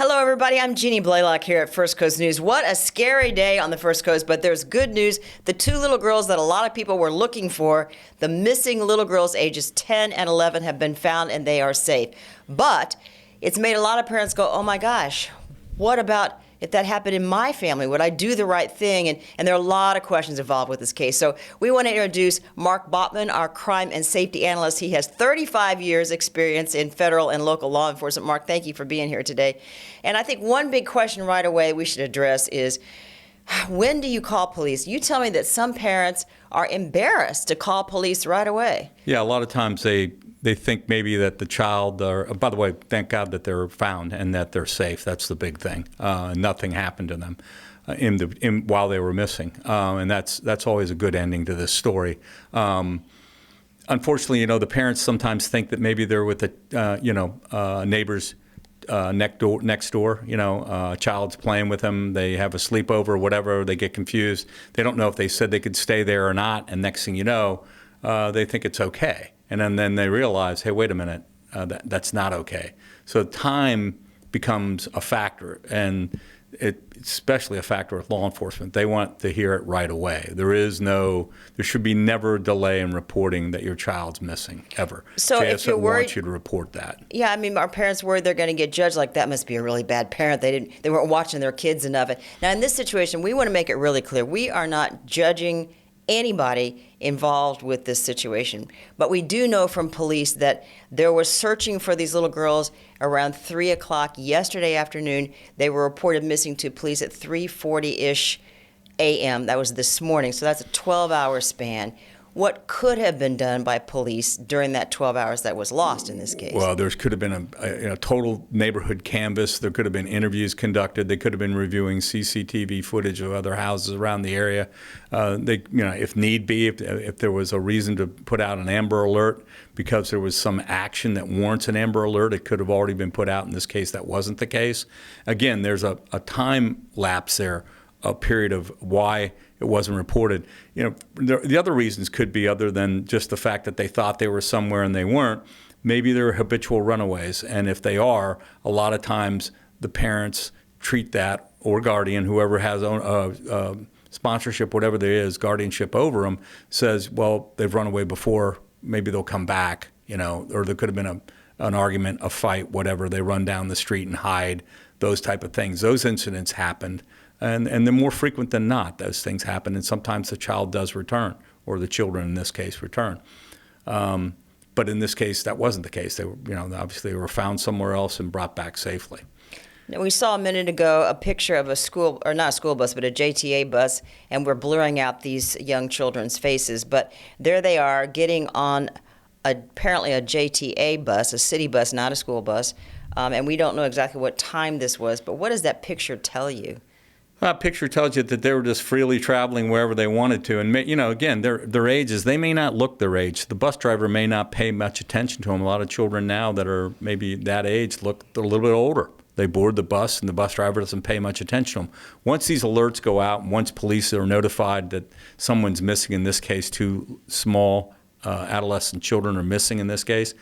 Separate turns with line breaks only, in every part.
Hello, everybody. I'm Jeannie Blaylock here at First Coast News. What a scary day on the First Coast, but there's good news. The two little girls that a lot of people were looking for, the missing little girls ages 10 and 11, have been found and they are safe. But it's made a lot of parents go, oh my gosh, what about if that happened in my family? Would I do the right thing? And there are a lot of questions involved with this case. So we want to introduce Mark Bachman, our crime and safety analyst. He has 35 years experience in federal and local law enforcement. Mark, thank you for being here today. And I think one big question right away we should address is, when do you call police? You tell me that some parents are embarrassed to call police right away.
Yeah, a lot of times they think maybe that the child, by the way, thank God that they're found and that they're safe. That's the big thing. Nothing happened to them while they were missing, and that's always a good ending to this story. Unfortunately, the parents sometimes think that maybe they're with the neighbors next door. A child's playing with them. They have a sleepover or whatever. They get confused. They don't know if they said they could stay there or not, and next thing you know, they think it's okay. And then they realize, hey, wait a minute, that's not okay. So time becomes a factor, and especially a factor with law enforcement. They want to hear it right away. There should be never a delay in reporting that your child's missing, ever.
So if you're worried,
wants you to report that.
Yeah, I mean, our parents worried they're going to get judged like that must be a really bad parent. They weren't watching their kids enough. Now, in this situation, we want to make it really clear. We are not judging anybody involved with this situation. But we do know from police that there was searching for these little girls around 3 o'clock yesterday afternoon. They were reported missing to police at 3:40-ish a.m. That was this morning, so that's a 12-hour span. What could have been done by police during that 12 hours that was lost in this case?
Well, there could have been a total neighborhood canvass. There could have been interviews conducted. They could have been reviewing CCTV footage of other houses around the area. If need be, if there was a reason to put out an Amber Alert because there was some action that warrants an Amber Alert, it could have already been put out. In this case, that wasn't the case. Again, there's a time lapse there, a period of why it wasn't reported. The other reasons could be other than just the fact that they thought they were somewhere and they weren't. Maybe they're habitual runaways, and if they are, a lot of times the parents treat that, or guardian, whoever has sponsorship, whatever there is, guardianship over them, says, well, they've run away before, maybe they'll come back, or there could have been an argument, a fight, whatever. They run down the street and hide, those type of things. Those incidents happened. And they're more frequent than not. Those things happen, and sometimes the child does return, or the children in this case return. But in this case, that wasn't the case. They were, obviously, they were found somewhere else and brought back safely.
Now, we saw a minute ago a picture of a school, or not a school bus, but a JTA bus, and we're blurring out these young children's faces. But there they are, getting on apparently a JTA bus, a city bus, not a school bus. And we don't know exactly what time this was. But what does that picture tell you?
That picture tells you that they were just freely traveling wherever they wanted to. And, again, their ages, they may not look their age. The bus driver may not pay much attention to them. A lot of children now that are maybe that age look a little bit older. They board the bus, and the bus driver doesn't pay much attention to them. Once these alerts go out, and once police are notified that someone's missing, in this case, two small adolescent children are missing in this case,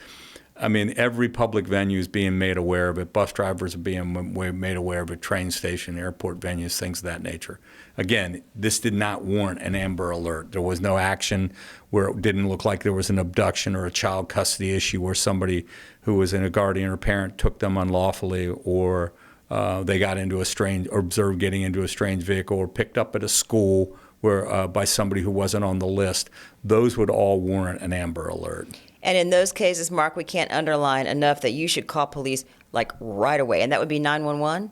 I mean, every public venue is being made aware of it. Bus drivers are being made aware of it, train station, airport venues, things of that nature. Again, this did not warrant an Amber Alert. There was no action where it didn't look like there was an abduction or a child custody issue where somebody who was in a guardian or parent took them unlawfully, or they got into or observed getting into a strange vehicle, or picked up at a school where by somebody who wasn't on the list. Those would all warrant an Amber Alert.
And in those cases, Mark, we can't underline enough that you should call police like right away, and that would be 911?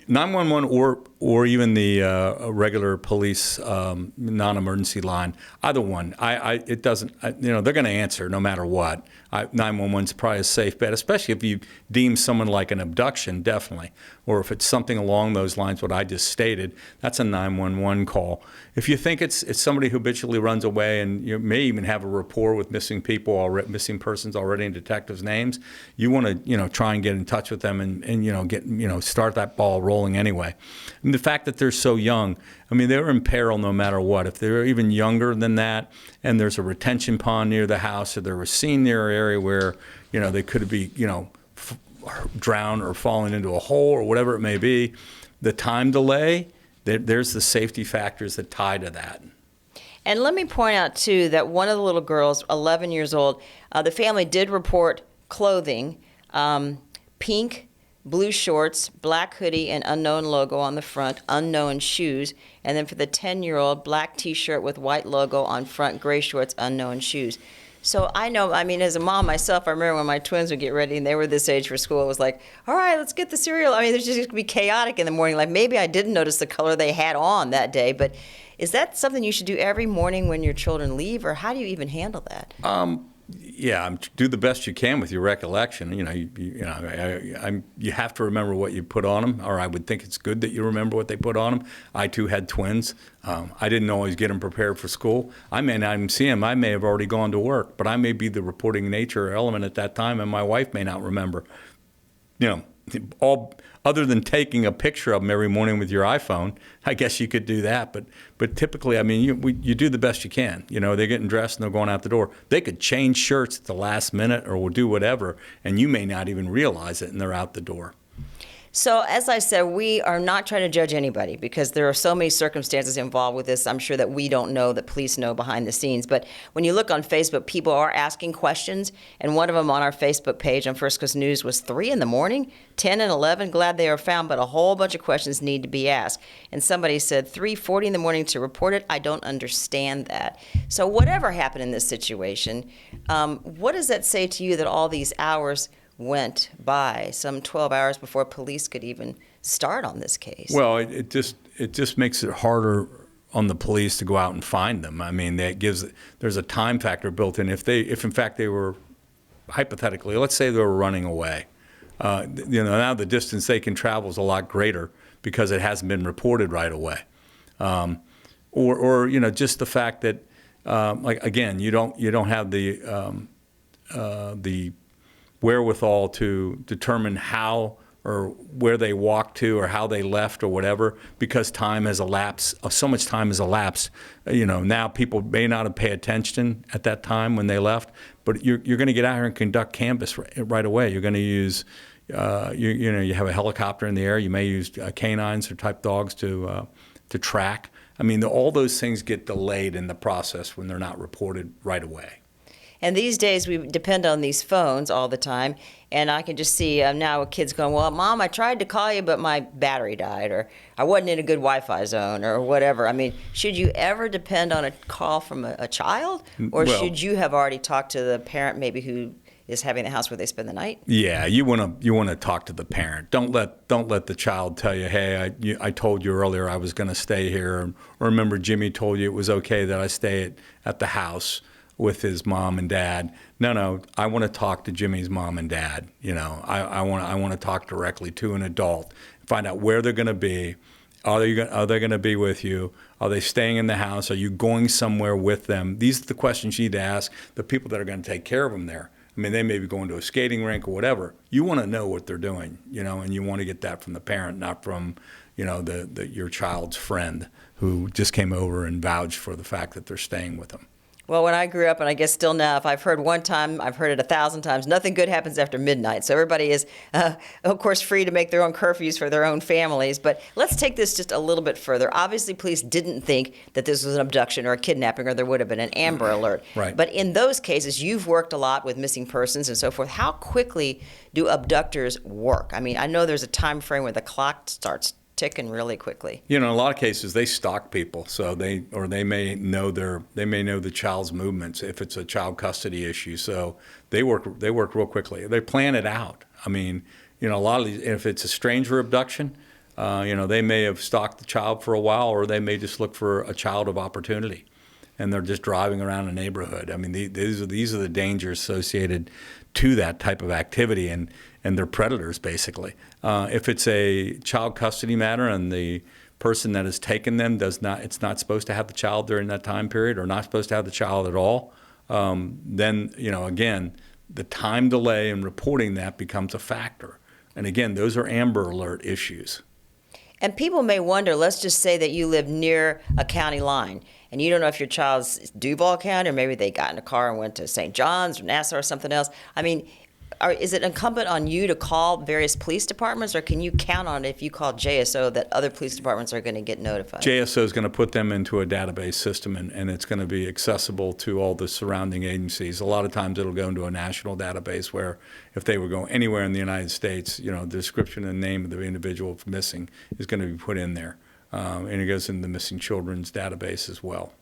911 or even the regular police non-emergency line, either one. It doesn't, they're going to answer no matter what. 911 is probably a safe bet, especially if you deem someone like an abduction, definitely. Or if it's something along those lines, what I just stated, that's a 911 call. If you think it's somebody who habitually runs away, and you may even have a rapport with missing persons already in detectives' names, you want to try and get in touch with them and start that ball rolling anyway. And the fact that they're so young, I mean, they're in peril no matter what. If they're even younger than that, and there's a retention pond near the house, or they're seen near an area where they could be drown or fallen into a hole or whatever it may be. The time delay, there's the safety factors that tie to that.
And let me point out, too, that one of the little girls, 11 years old, the family did report clothing, pink, blue shorts, black hoodie, and unknown logo on the front, unknown shoes. And then for the 10-year-old, black T-shirt with white logo on front, gray shorts, unknown shoes. So I know, I mean, as a mom myself, I remember when my twins would get ready and they were this age for school, it was like, all right, let's get the cereal. I mean, it's just going to be chaotic in the morning. Like maybe I didn't notice the color they had on that day, but is that something you should do every morning when your children leave, or how do you even handle that?
Yeah, do the best you can with your recollection. You have to remember what you put on them, or I would think it's good that you remember what they put on them. I too had twins. I didn't always get them prepared for school. I may not even see them. I may have already gone to work, but I may be the reporting nature element at that time, and my wife may not remember. All other than taking a picture of them every morning with your iPhone, I guess you could do that. But typically, I mean, you do the best you can. They're getting dressed and they're going out the door. They could change shirts at the last minute or will do whatever, and you may not even realize it, and they're out the door.
So as I said, we are not trying to judge anybody because there are so many circumstances involved with this. I'm sure that we don't know, that police know behind the scenes. But when you look on Facebook, people are asking questions. And one of them on our Facebook page on First Coast News was 3 in the morning, 10 and 11, glad they are found. But a whole bunch of questions need to be asked. And somebody said 3:40 in the morning to report it. I don't understand that. So whatever happened in this situation, what does that say to you that all these hours went by, some 12 hours before police could even start on this case?
Well, it just makes it harder on the police to go out and find them. I mean, there's a time factor built in. If in fact they were, hypothetically, let's say they were running away, now the distance they can travel is a lot greater because it hasn't been reported right away, or just the fact that like again, you don't have the wherewithal to determine how or where they walked to or how they left or whatever, because time has elapsed, so much time has elapsed. Now people may not have paid attention at that time when they left, but you're going to get out here and conduct canvass right away. You're going to use, you have a helicopter in the air. You may use canines or type dogs to track. I mean, all those things get delayed in the process when they're not reported right away.
And these days, we depend on these phones all the time. And I can just see now kids going, well, Mom, I tried to call you, but my battery died, or I wasn't in a good Wi-Fi zone, or whatever. I mean, should you ever depend on a call from a child? Or should you have already talked to the parent maybe who is having the house where they spend the night?
Yeah, you want to talk to the parent. Don't let the child tell you, hey, I told you earlier I was going to stay here, or remember Jimmy told you it was okay that I stay at the house with his mom and dad. No, I want to talk to Jimmy's mom and dad. I want to talk directly to an adult, find out where they're going to be. Are they going to be with you? Are they staying in the house? Are you going somewhere with them? These are the questions you need to ask the people that are going to take care of them there. I mean, they may be going to a skating rink or whatever. You want to know what they're doing, and you want to get that from the parent, not from, your child's friend who just came over and vouched for the fact that they're staying with them.
Well, when I grew up, and I guess still now, if I've heard one time, I've heard it 1,000 times, nothing good happens after midnight. So everybody is, of course, free to make their own curfews for their own families. But let's take this just a little bit further. Obviously, police didn't think that this was an abduction or a kidnapping, or there would have been an Amber Alert.
Right.
But in those cases, you've worked a lot with missing persons and so forth. How quickly do abductors work? I mean, I know there's a time frame where the clock starts ticking really quickly.
In a lot of cases, they stalk people, so they may know the child's movements if it's a child custody issue. So they work real quickly. They plan it out. I mean, a lot of these, if it's a stranger abduction, they may have stalked the child for a while, or they may just look for a child of opportunity, and they're just driving around a neighborhood. I mean, these are the dangers associated to that type of activity, and they're predators, basically. If it's a child custody matter and the person that has taken them it's not supposed to have the child during that time period, or not supposed to have the child at all, then, again, the time delay in reporting that becomes a factor. And again, those are Amber Alert issues.
And people may wonder, let's just say that you live near a county line, and you don't know if your child's Duval County, or maybe they got in a car and went to St. John's or Nassau or something else. I mean, is it incumbent on you to call various police departments, or can you count on it if you call JSO that other police departments are going to get notified?
JSO is going to put them into a database system, and it's going to be accessible to all the surrounding agencies. A lot of times it'll go into a national database where if they were going anywhere in the United States, the description and name of the individual missing is going to be put in there. And it goes in the missing children's database as well.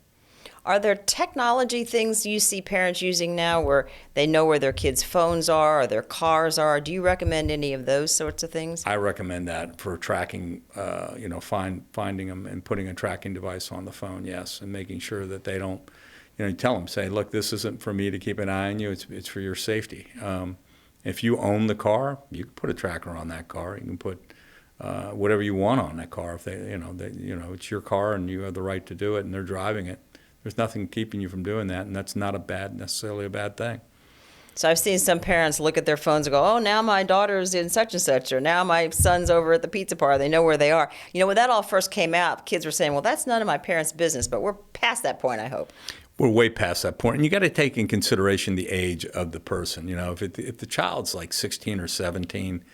Are there technology things you see parents using now where they know where their kids' phones are or their cars are? Do you recommend any of those sorts of things?
I recommend that for tracking, finding them and putting a tracking device on the phone, yes, and making sure that they don't, you tell them, say, look, this isn't for me to keep an eye on you, it's for your safety. If you own the car, you can put a tracker on that car. You can put whatever you want on that car. If it's your car and you have the right to do it and they're driving it. There's nothing keeping you from doing that, and that's not necessarily a bad thing.
So I've seen some parents look at their phones and go, oh, now my daughter's in such and such, or now my son's over at the pizza parlor. They know where they are. When that all first came out, kids were saying, well, that's none of my parents' business, but we're past that point, I hope.
We're way past that point, and you got to take in consideration the age of the person. If the child's like 16 or 17,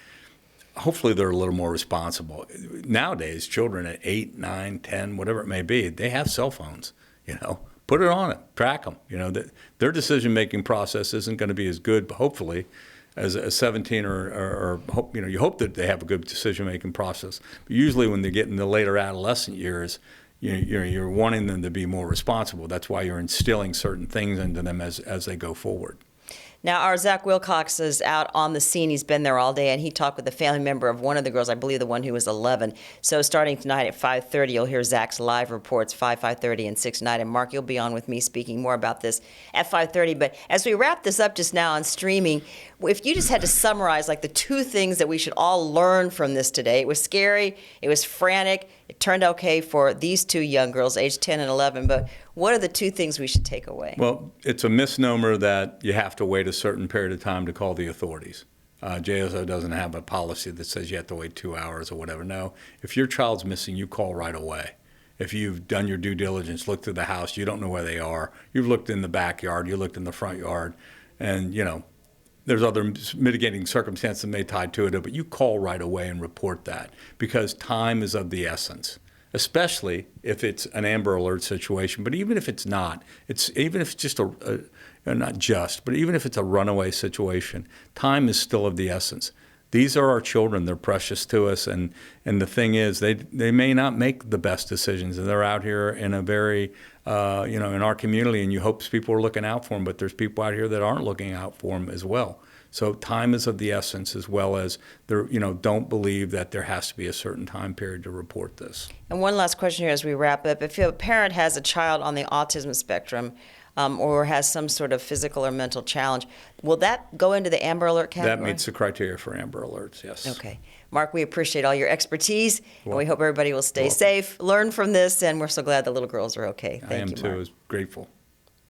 hopefully they're a little more responsible. Nowadays, children at 8, 9, 10, whatever it may be, they have cell phones. Put it on it, track them. Their decision-making process isn't going to be as good, hopefully, as a 17 or you hope that they have a good decision-making process. But usually when they get in the later adolescent years, you're wanting them to be more responsible. That's why you're instilling certain things into them as they go forward.
Now, our Zach Wilcox is out on the scene. He's been there all day, and he talked with a family member of one of the girls, I believe the one who was 11. So starting tonight at 5:30, you'll hear Zach's live reports, 5:30, and 6 tonight. And Mark, you'll be on with me speaking more about this at 5:30. But as we wrap this up just now on streaming, if you just had to summarize like the two things that we should all learn from this today, it was scary, it was frantic, it turned out okay for these two young girls, aged 10 and 11, but what are the two things we should take away?
Well, it's a misnomer that you have to wait a certain period of time to call the authorities. JSO doesn't have a policy that says you have to wait 2 hours or whatever. No, if your child's missing, you call right away. If you've done your due diligence, looked through the house, you don't know where they are, you've looked in the backyard, you looked in the front yard, and, there's other mitigating circumstances that may tie to it, but you call right away and report that because time is of the essence, especially if it's an Amber Alert situation. But even if it's not, even if it's just but even if it's a runaway situation, time is still of the essence. These are our children. They're precious to us. And the thing is, they may not make the best decisions. And they're out here in a very, in our community, and you hope people are looking out for them, but there's people out here that aren't looking out for them as well. So time is of the essence, as well as, don't believe that there has to be a certain time period to report this.
And one last question here as we wrap up. If a parent has a child on the autism spectrum, or has some sort of physical or mental challenge, will that go into the Amber Alert category?
That meets the criteria for Amber Alerts, yes.
Okay. Mark, we appreciate all your expertise, and we hope everybody will stay safe, learn from this, and we're so glad the little girls are okay. Thank you, Mark.
I am too. Grateful.